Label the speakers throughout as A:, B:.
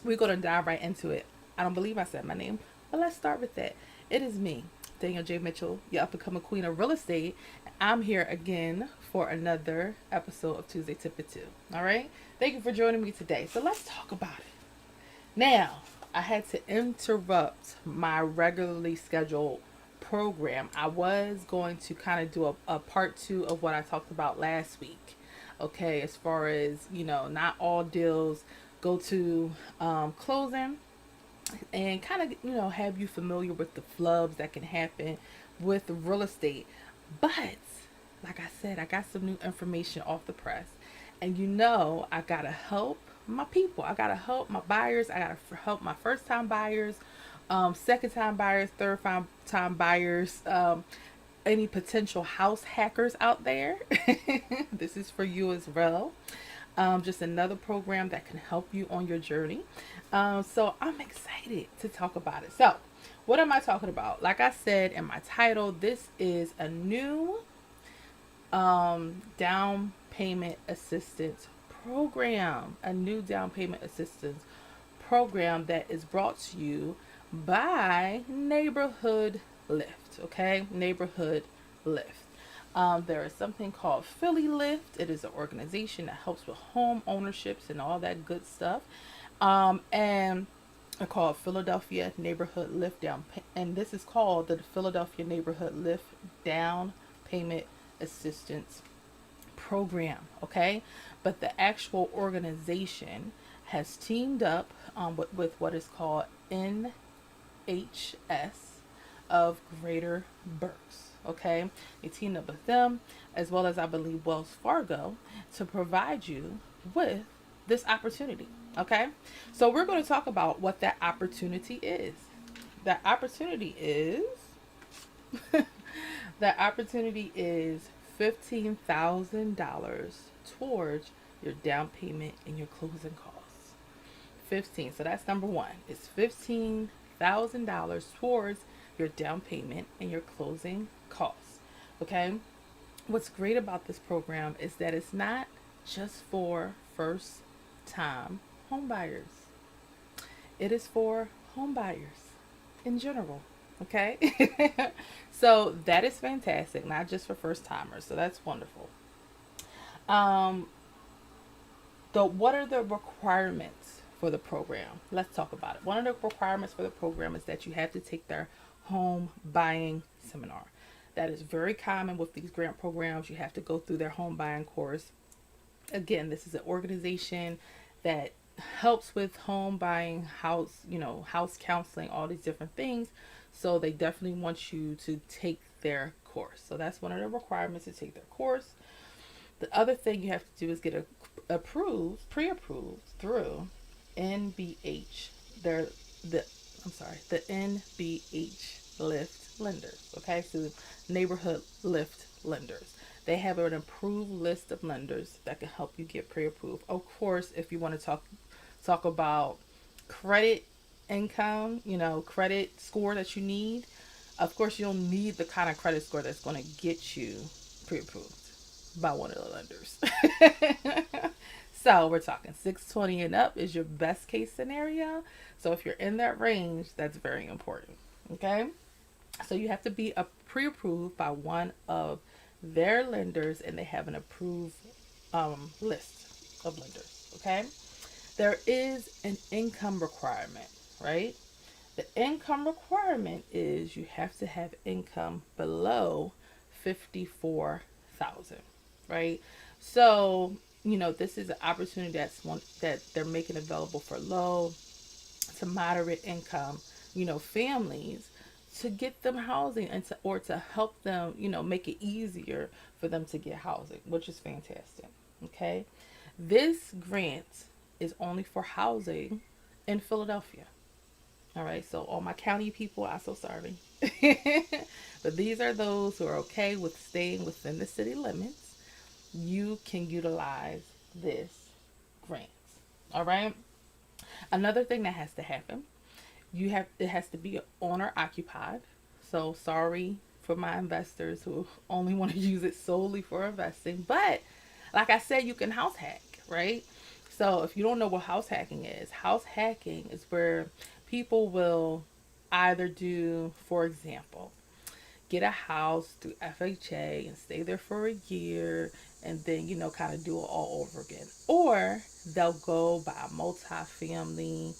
A: we're going to dive right into it. I don't believe I said my name, but let's start with that. It is me, Danielle J. Mitchell, your up and coming queen of real estate. I'm here again for another episode of Tuesday Tip It 2. All right? Thank you for joining me today. So let's talk about it. Now, I had to interrupt my regularly scheduled program. I was going to kind of do a part two of what I talked about last week. Okay, as far as, not all deals go to closing, and kind of, have you familiar with the flubs that can happen with real estate. But like I said, I got some new information off the press, and I gotta help my people. I gotta help my buyers. I gotta help my first time buyers, second time buyers, third time buyers, any potential house hackers out there. This is for you as well. Just another program that can help you on your journey. So I'm excited to talk about it. So, what am I talking about? Like I said in my title, this is a new down payment assistance program. A new down payment assistance program that is brought to you by Neighborhood Lift. Okay, Neighborhood Lift. There is something called Philly Lift. It is an organization that helps with home ownerships and all that good stuff. And I call it Philadelphia Neighborhood Lift Down, and this is called the Philadelphia Neighborhood Lift Down Payment Assistance Program. Okay, but the actual organization has teamed up with what is called NHS of Greater Berks. Okay, they teamed up with them as well as I believe Wells Fargo to provide you with this opportunity. Okay, so we're going to talk about what that opportunity is. That opportunity is that opportunity is $15,000 towards your down payment and your closing costs. 15. So that's number one. It's $15,000 towards your down payment and your closing costs. Okay. What's great about this program is that it's not just for first time home buyers. It is for home buyers in general. Okay. So that is fantastic, not just for first timers. So that's wonderful. Um, what are the requirements for the program? Let's talk about it. One of the requirements for the program is that you have to take their home buying seminar. That is very common with these grant programs. You have to go through their home buying course. Again, this is an organization that helps with home buying, house counseling, all these different things. So they definitely want you to take their course. So that's one of the requirements, to take their course. The other thing you have to do is get pre-approved through NBH. They're the NBH Lift lenders. Okay, so Neighborhood Lift lenders. They have an approved list of lenders that can help you get pre-approved. Of course, if you want to talk about credit income, credit score that you need, of course you'll need the kind of credit score that's going to get you pre-approved by one of the lenders. So we're talking 620 and up is your best case scenario. So if you're in that range, that's very important. Okay. So you have to be pre-approved by one of their lenders, and they have an approved list of lenders. Okay. There is an income requirement, right? The income requirement is you have to have income below 54,000, right? So, this is an opportunity that they're making available for low to moderate income, families, to get them housing and to help them, make it easier for them to get housing, which is fantastic. Okay. This grant is only for housing in Philadelphia. All right. So all my county people, I'm so sorry. But these are those who are okay with staying within the city limits. You can utilize this grant. All right. Another thing that has to happen, it has to be owner occupied. So sorry for my investors who only want to use it solely for investing, but like I said, you can house hack, right? So if you don't know what house hacking is where people will either do, for example, get a house through FHA and stay there for a year and then, kind of do it all over again. Or they'll go buy a multifamily,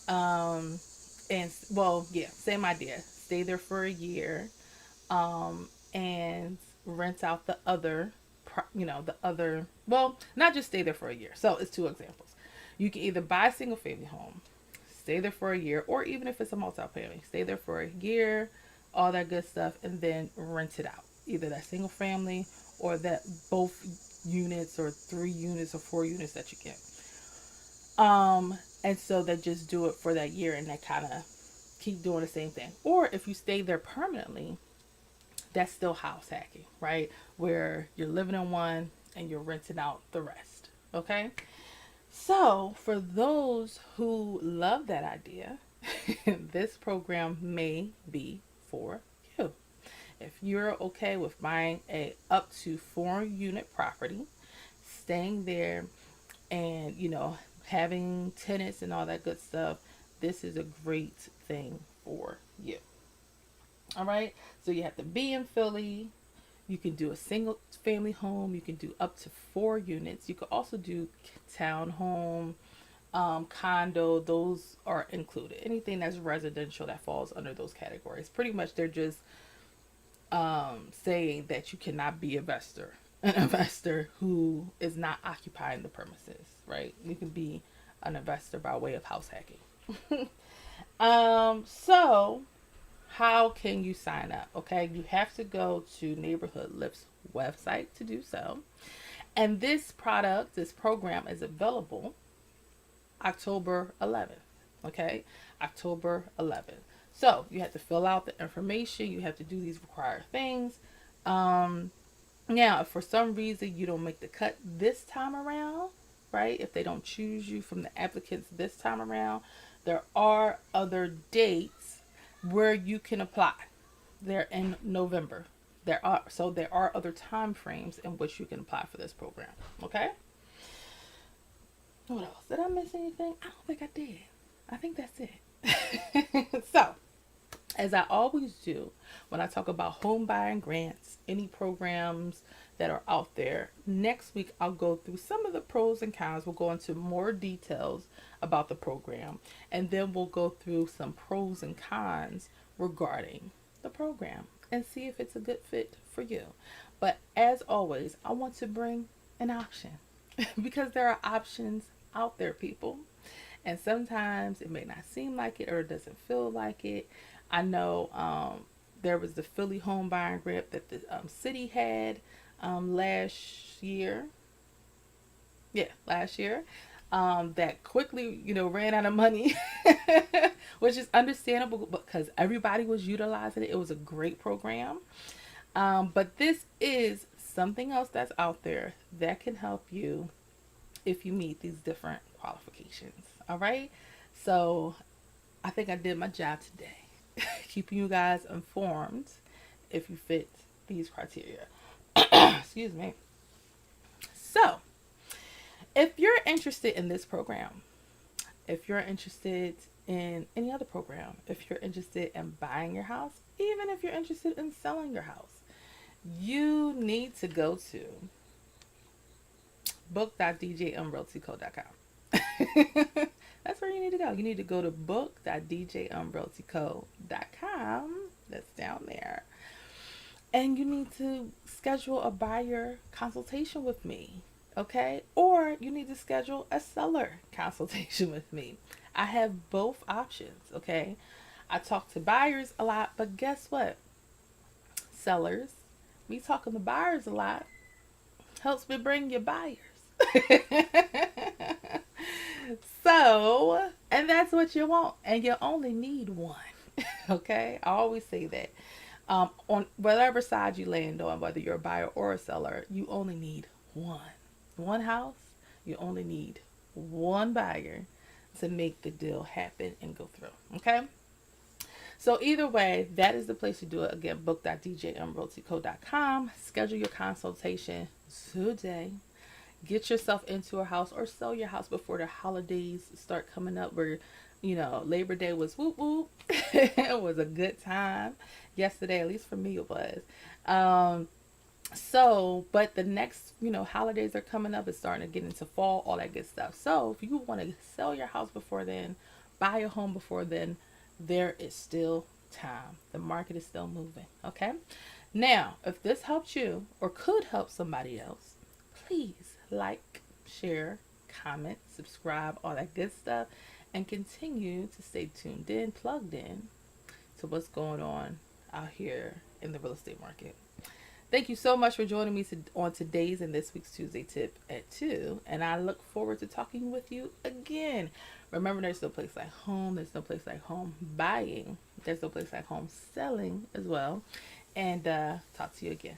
A: um, and, well, yeah, same idea. Stay there for a year, and rent out the other, the other, well, not just stay there for a year. So it's two examples. You can either buy a single family home, stay there for a year, or even if it's a multi-family, stay there for a year, all that good stuff, and then rent it out. Either that single family or that both units or 3 units or 4 units that you get. And so they just do it for that year and they kind of keep doing the same thing. Or if you stay there permanently, that's still house hacking, right? Where you're living in one and you're renting out the rest. Okay? So, for those who love that idea, this program may be for you. If you're okay with buying a up to 4 unit property, staying there and, having tenants and all that good stuff, this is a great thing for you. All right. So you have to be in Philly. You can do a single family home. You can do up to 4 units. You could also do townhome, condo. Those are included. Anything that's residential that falls under those categories. Pretty much, they're just saying that you cannot be an investor who is not occupying the premises. Right? You can be an investor by way of house hacking. So how can you sign up? Okay, you have to go to NeighborhoodLIFT's website to do so. And this program is available October 11th. Okay, October 11th. So you have to fill out the information. You have to do these required things. Now, if for some reason you don't make the cut this time around, right? If they don't choose you from the applicants this time around, there are other dates where you can apply. They're in November. There are other time frames in which you can apply for this program. Okay? What else? Did I miss anything? I don't think I did. I think that's it. So, as I always do when I talk about home buying grants, any programs that are out there, next week I'll go through some of the pros and cons. We'll go into more details about the program, and then we'll go through some pros and cons regarding the program and see if it's a good fit for you. But as always, I want to bring an option because there are options out there, people. And sometimes it may not seem like it or it doesn't feel like it. I know there was the Philly home buying grant that the city had last year. Yeah, last year. That quickly, ran out of money, which is understandable because everybody was utilizing it. It was a great program. But this is something else that's out there that can help you if you meet these different qualifications. All right. So I think I did my job today, keeping you guys informed if you fit these criteria. Excuse me. So, if you're interested in this program, if you're interested in any other program, if you're interested in buying your house, even if you're interested in selling your house, you need to go to book.djmrealtyco.com. That's where you need to go. You need to go to book.djmrealtyco.com. That's down there. And you need to schedule a buyer consultation with me. Okay? Or you need to schedule a seller consultation with me. I have both options. Okay? I talk to buyers a lot, but guess what? Sellers, me talking to buyers a lot helps me bring you buyers. So, and that's what you want, and you only need one. Okay, I always say that. On whatever side you land on, whether you're a buyer or a seller, you only need one house. You only need one buyer to make the deal happen and go through. Okay. So either way, that is the place to do it. Again, book.djmrealtyco.com. Schedule your consultation today. get yourself into a house or sell your house before the holidays start coming up, where Labor Day was whoop whoop. It was a good time yesterday, at least for me it was. um but the next, holidays are coming up. It's starting to get into fall, all that good stuff. So if you want to sell your house before then, buy a home before then, there is still time. The market is still moving. Okay. Now, if this helped you or could help somebody else, please like, share, comment, subscribe, all that good stuff, and continue to stay tuned in, plugged in to what's going on out here in the real estate market. Thank you so much for joining me on today's and this week's Tuesday tip at 2. And I look forward to talking with you again. Remember, there's no place like home. There's no place like home buying. There's no place like home selling as well. And talk to you again.